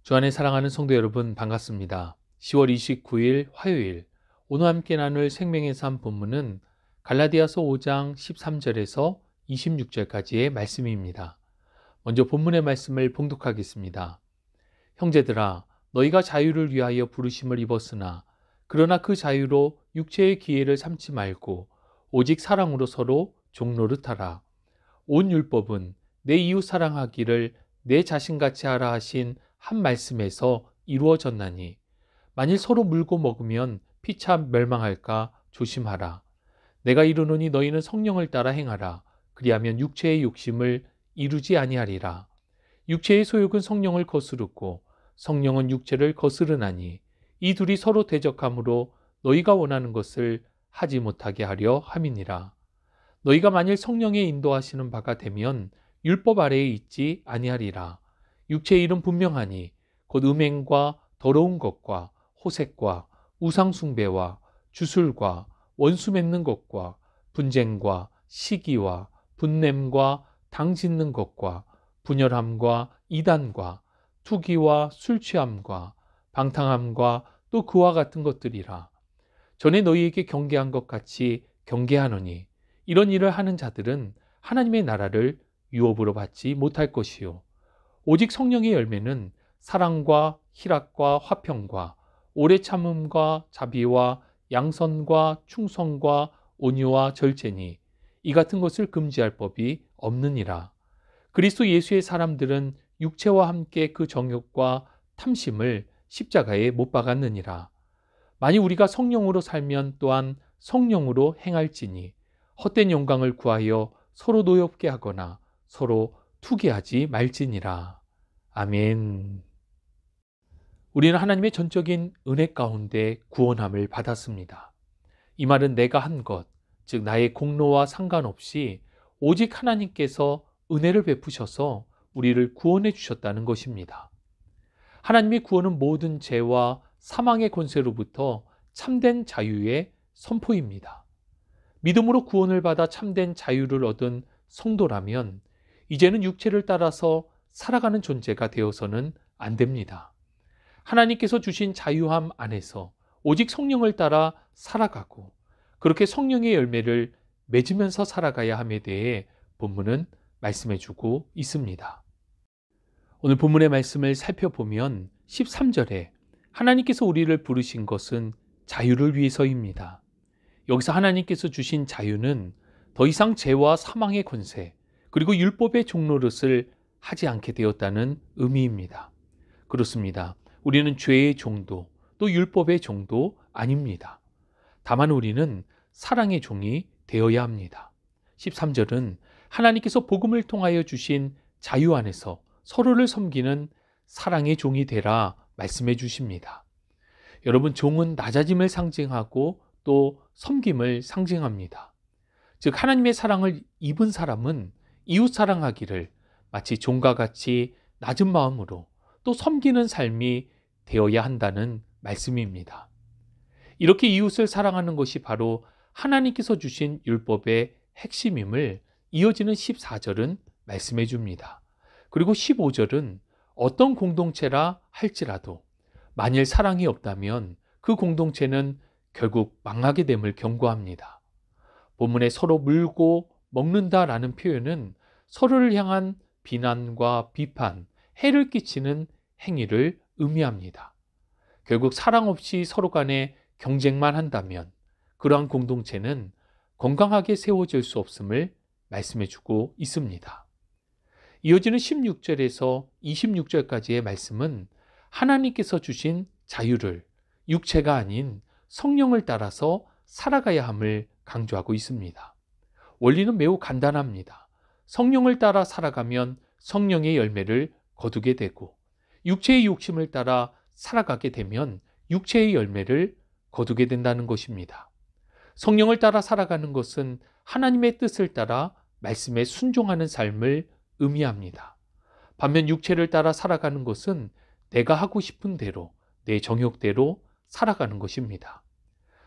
주 안에 사랑하는 성도 여러분, 반갑습니다. 10월 29일 화요일, 오늘 함께 나눌 생명의 삶 본문은 갈라디아서 5장 13절에서 26절까지의 말씀입니다. 먼저 본문의 말씀을 봉독하겠습니다. 형제들아, 너희가 자유를 위하여 부르심을 입었으나 그러나 그 자유로 육체의 기회를 삼지 말고 오직 사랑으로 서로 종노릇하라. 온 율법은 내 이웃 사랑하기를 내 자신같이 하라 하신 한 말씀에서 이루어졌나니 만일 서로 물고 먹으면 피차 멸망할까 조심하라. 내가 이르노니 너희는 성령을 따라 행하라. 그리하면 육체의 욕심을 이루지 아니하리라. 육체의 소욕은 성령을 거스르고 성령은 육체를 거스르나니 이 둘이 서로 대적함으로 너희가 원하는 것을 하지 못하게 하려 함이니라. 너희가 만일 성령의 인도하시는 바가 되면 율법 아래에 있지 아니하리라. 육체의 일은 분명하니 곧 음행과 더러운 것과 호색과 우상숭배와 주술과 원수 맺는 것과 분쟁과 시기와 분냄과 당 짓는 것과 분열함과 이단과 투기와 술 취함과 방탕함과 또 그와 같은 것들이라. 전에 너희에게 경계한 것 같이 경계하노니 이런 일을 하는 자들은 하나님의 나라를 유업으로 받지 못할 것이요 오직 성령의 열매는 사랑과 희락과 화평과 오래 참음과 자비와 양선과 충성과 온유와 절제니 이 같은 것을 금지할 법이 없느니라. 그리스도 예수의 사람들은 육체와 함께 그 정욕과 탐심을 십자가에 못 박았느니라. 만일 우리가 성령으로 살면 또한 성령으로 행할지니 헛된 영광을 구하여 서로 노엽게 하거나 서로 투기하지 말지니라. 아멘. 우리는 하나님의 전적인 은혜 가운데 구원함을 받았습니다. 이 말은 내가 한 것, 즉 나의 공로와 상관없이 오직 하나님께서 은혜를 베푸셔서 우리를 구원해 주셨다는 것입니다. 하나님의 구원은 모든 죄와 사망의 권세로부터 참된 자유의 선포입니다. 믿음으로 구원을 받아 참된 자유를 얻은 성도라면 이제는 육체를 따라서 살아가는 존재가 되어서는 안 됩니다. 하나님께서 주신 자유함 안에서 오직 성령을 따라 살아가고 그렇게 성령의 열매를 맺으면서 살아가야 함에 대해 본문은 말씀해주고 있습니다. 오늘 본문의 말씀을 살펴보면 13절에 하나님께서 우리를 부르신 것은 자유를 위해서입니다. 여기서 하나님께서 주신 자유는 더 이상 죄와 사망의 권세 그리고 율법의 종노릇을 하지 않게 되었다는 의미입니다. 그렇습니다. 우리는 죄의 종도 또 율법의 종도 아닙니다. 다만 우리는 사랑의 종이 되어야 합니다. 13절은 하나님께서 복음을 통하여 주신 자유 안에서 서로를 섬기는 사랑의 종이 되라 말씀해 주십니다. 여러분, 종은 낮아짐을 상징하고 또 섬김을 상징합니다. 즉 하나님의 사랑을 입은 사람은 이웃 사랑하기를 마치 종과 같이 낮은 마음으로 또 섬기는 삶이 되어야 한다는 말씀입니다. 이렇게 이웃을 사랑하는 것이 바로 하나님께서 주신 율법의 핵심임을 이어지는 14절은 말씀해 줍니다. 그리고 15절은 어떤 공동체라 할지라도 만일 사랑이 없다면 그 공동체는 결국 망하게 됨을 경고합니다. 본문에 서로 물고 먹는다라는 표현은 서로를 향한 비난과 비판, 해를 끼치는 행위를 의미합니다. 결국 사랑 없이 서로 간에 경쟁만 한다면 그러한 공동체는 건강하게 세워질 수 없음을 말씀해주고 있습니다. 이어지는 16절에서 26절까지의 말씀은 하나님께서 주신 자유를 육체가 아닌 성령을 따라서 살아가야 함을 강조하고 있습니다. 원리는 매우 간단합니다. 성령을 따라 살아가면 성령의 열매를 거두게 되고 육체의 욕심을 따라 살아가게 되면 육체의 열매를 거두게 된다는 것입니다. 성령을 따라 살아가는 것은 하나님의 뜻을 따라 말씀에 순종하는 삶을 의미합니다. 반면 육체를 따라 살아가는 것은 내가 하고 싶은 대로 내 정욕대로 살아가는 것입니다.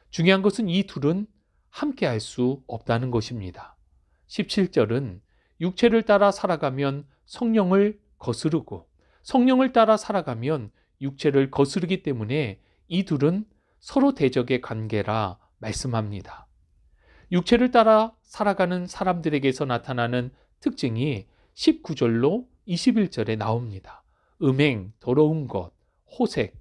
중요한 것은 이 둘은 함께 할 수 없다는 것입니다. 17절은 육체를 따라 살아가면 성령을 거스르고 성령을 따라 살아가면 육체를 거스르기 때문에 이 둘은 서로 대적의 관계라 말씀합니다. 육체를 따라 살아가는 사람들에게서 나타나는 특징이 19절로 21절에 나옵니다. 음행, 더러운 것, 호색,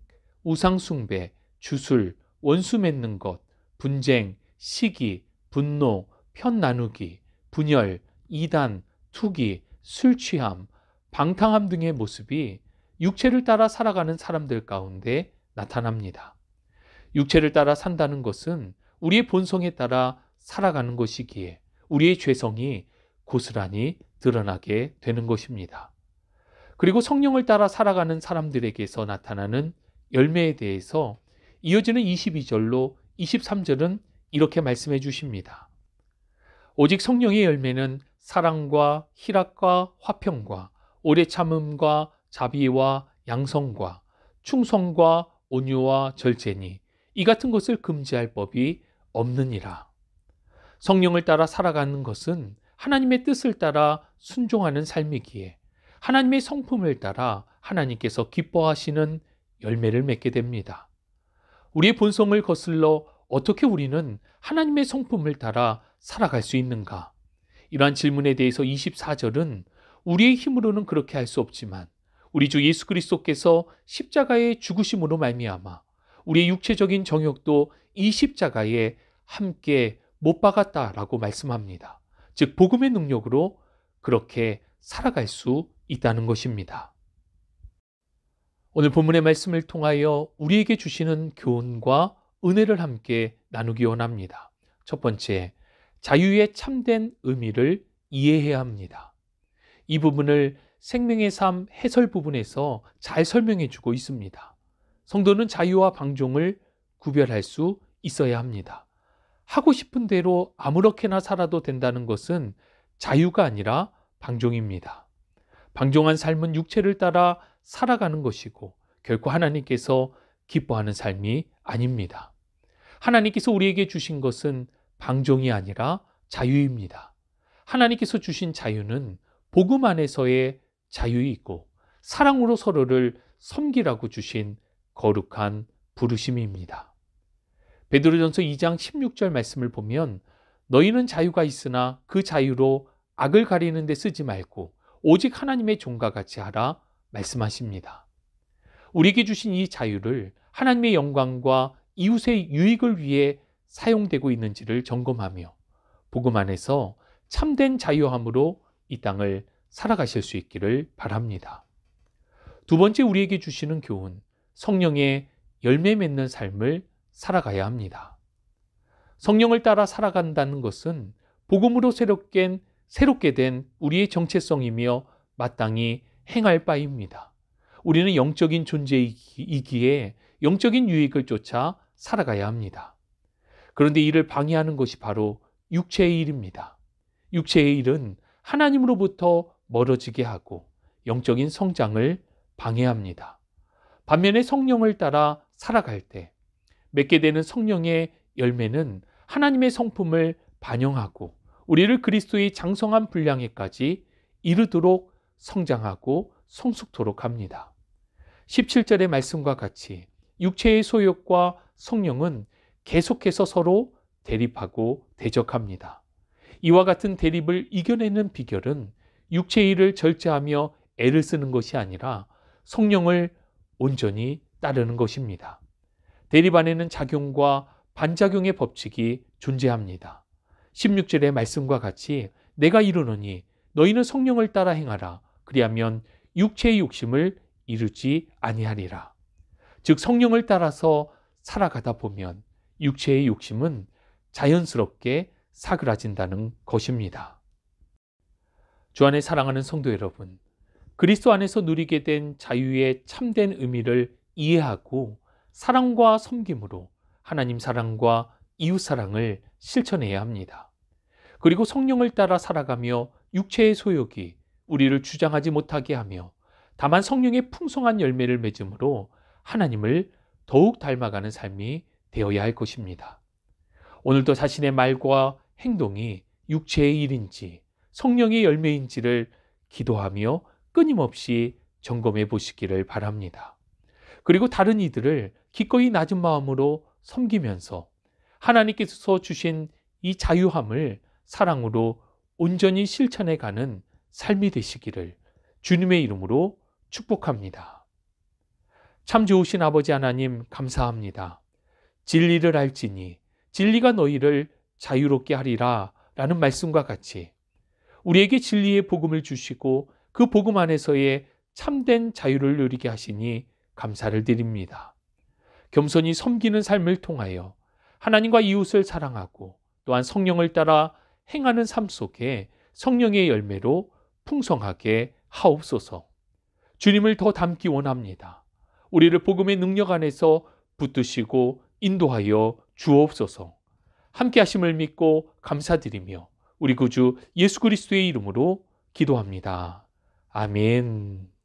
우상숭배, 주술, 원수 맺는 것, 분쟁, 시기, 분노, 편 나누기, 분열, 이단, 투기, 술 취함, 방탕함 등의 모습이 육체를 따라 살아가는 사람들 가운데 나타납니다. 육체를 따라 산다는 것은 우리의 본성에 따라 살아가는 것이기에 우리의 죄성이 고스란히 드러나게 되는 것입니다. 그리고 성령을 따라 살아가는 사람들에게서 나타나는 열매에 대해서 이어지는 22절로 23절은 이렇게 말씀해 주십니다. 오직 성령의 열매는 사랑과 희락과 화평과 오래 참음과 자비와 양성과 충성과 온유와 절제니 이 같은 것을 금지할 법이 없느니라. 성령을 따라 살아가는 것은 하나님의 뜻을 따라 순종하는 삶이기에 하나님의 성품을 따라 하나님께서 기뻐하시는 열매를 맺게 됩니다. 우리의 본성을 거슬러 어떻게 우리는 하나님의 성품을 따라 살아갈 수 있는가? 이러한 질문에 대해서 24절은 우리의 힘으로는 그렇게 할 수 없지만 우리 주 예수 그리스도께서 십자가의 죽으심으로 말미암아 우리의 육체적인 정욕도 이 십자가에 함께 못 박았다라고 말씀합니다. 즉 복음의 능력으로 그렇게 살아갈 수 있다는 것입니다. 오늘 본문의 말씀을 통하여 우리에게 주시는 교훈과 은혜를 함께 나누기 원합니다. 첫 번째, 자유의 참된 의미를 이해해야 합니다. 이 부분을 생명의 삶 해설 부분에서 잘 설명해 주고 있습니다. 성도는 자유와 방종을 구별할 수 있어야 합니다. 하고 싶은 대로 아무렇게나 살아도 된다는 것은 자유가 아니라 방종입니다. 방종한 삶은 육체를 따라 살아가는 것이고 결코 하나님께서 기뻐하는 삶이 아닙니다. 하나님께서 우리에게 주신 것은 방종이 아니라 자유입니다. 하나님께서 주신 자유는 복음 안에서의 자유이고 사랑으로 서로를 섬기라고 주신 거룩한 부르심입니다. 베드로전서 2장 16절 말씀을 보면 너희는 자유가 있으나 그 자유로 악을 가리는 데 쓰지 말고 오직 하나님의 종과 같이 하라 말씀하십니다. 우리에게 주신 이 자유를 하나님의 영광과 이웃의 유익을 위해 사용되고 있는지를 점검하며 복음 안에서 참된 자유함으로 이 땅을 살아가실 수 있기를 바랍니다. 두 번째 우리에게 주시는 교훈, 성령의 열매 맺는 삶을 살아가야 합니다. 성령을 따라 살아간다는 것은 복음으로 새롭게 된 우리의 정체성이며 마땅히 행할 바입니다. 우리는 영적인 존재이기에 영적인 유익을 쫓아 살아가야 합니다. 그런데 이를 방해하는 것이 바로 육체의 일입니다. 육체의 일은 하나님으로부터 멀어지게 하고 영적인 성장을 방해합니다. 반면에 성령을 따라 살아갈 때 맺게 되는 성령의 열매는 하나님의 성품을 반영하고 우리를 그리스도의 장성한 분량에까지 이르도록 성장하고 성숙토록 합니다. 17절의 말씀과 같이 육체의 소욕과 성령은 계속해서 서로 대립하고 대적합니다. 이와 같은 대립을 이겨내는 비결은 육체의 일을 절제하며 애를 쓰는 것이 아니라 성령을 온전히 따르는 것입니다. 대립 안에는 작용과 반작용의 법칙이 존재합니다. 16절의 말씀과 같이 내가 이르노니 너희는 성령을 따라 행하라. 그리하면 육체의 욕심을 이루지 아니하리라. 즉 성령을 따라서 살아가다 보면 육체의 욕심은 자연스럽게 사그라진다는 것입니다. 주 안에 사랑하는 성도 여러분, 그리스도 안에서 누리게 된 자유의 참된 의미를 이해하고 사랑과 섬김으로 하나님 사랑과 이웃 사랑을 실천해야 합니다. 그리고 성령을 따라 살아가며 육체의 소욕이 우리를 주장하지 못하게 하며 다만 성령의 풍성한 열매를 맺음으로 하나님을 더욱 닮아가는 삶이 되어야 할 것입니다. 오늘도 자신의 말과 행동이 육체의 일인지 성령의 열매인지를 기도하며 끊임없이 점검해 보시기를 바랍니다. 그리고 다른 이들을 기꺼이 낮은 마음으로 섬기면서 하나님께서 주신 이 자유함을 사랑으로 온전히 실천해 가는 삶이 되시기를 주님의 이름으로 축복합니다. 참 좋으신 아버지 하나님, 감사합니다. 진리를 알지니 진리가 너희를 자유롭게 하리라 라는 말씀과 같이 우리에게 진리의 복음을 주시고 그 복음 안에서의 참된 자유를 누리게 하시니 감사를 드립니다. 겸손히 섬기는 삶을 통하여 하나님과 이웃을 사랑하고 또한 성령을 따라 행하는 삶 속에 성령의 열매로 풍성하게 하옵소서. 주님을 더 닮기 원합니다. 우리를 복음의 능력 안에서 붙드시고 인도하여 주옵소서. 함께 하심을 믿고 감사드리며 우리 구주 예수 그리스도의 이름으로 기도합니다. 아멘.